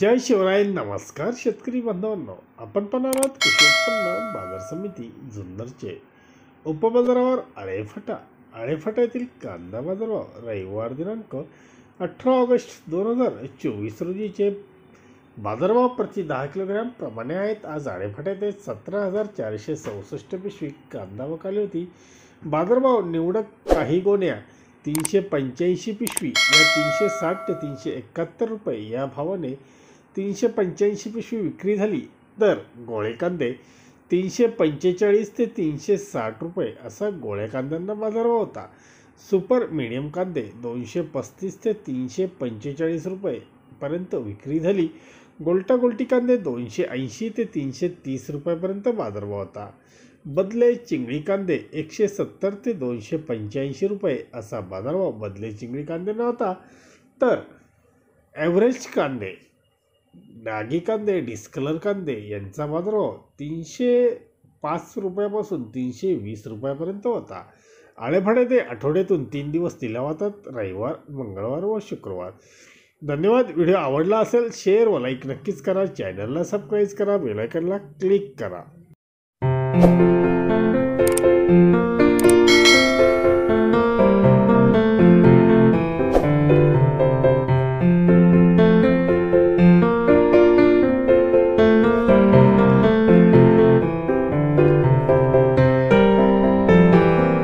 जय शिवराय. नमस्कार शेतकरी बांधवांनो, आपण पाहणार आहोत कृषी उत्पन्न बाजार समिती जुन्नरचे उपबाजारावर आळेफाट्यातील कांदा बाजारभाव रविवार दिनांक 18 ऑगस्ट 2024 रोजीचे बाजारभाव प्रति 10 किलोग्रॅम प्रमाणे आहेत. आज आळेफाट्यात 17,467 पिशवी कांदा विकली होती. बाजारभाव निवडक काही गोण्या 385 पिशवी या 360 ते 371 रुपये या भावाने 385 पिशवी विक्री झाली. तर गोळे कांदे 345 ते 360 रुपये असा गोळ्या कांद्यांना बाजारभाव होता. सुपर मीडियम कांदे 235 ते 345 रुपये पर्यंत विक्री झाली. गोल्टी कांदे 280 ते 330 रुपयापर्यंत बाजारभाव होता. बदले चिंगळी कांदे 170 ते 285 रुपये असा बाजारभाव बदले चिंगळी कांदे नव्हता. तर ॲव्हरेज कांदे, डागी कांदे, डिस्कलर कांदे यांचा बाजारभाव 305 रुपयापासून 320 रुपयापर्यंत होता. आळेफाट्यात आठवड्यातून 3 दिवस दिल्या जातात, रविवार, मंगळवार व शुक्रवार. धन्यवाद. व्हिडिओ आवडला असेल शेअर व लाईक नक्कीच करा. चॅनलला सबस्क्राईब करा, बेल आयकॉनला क्लिक करा.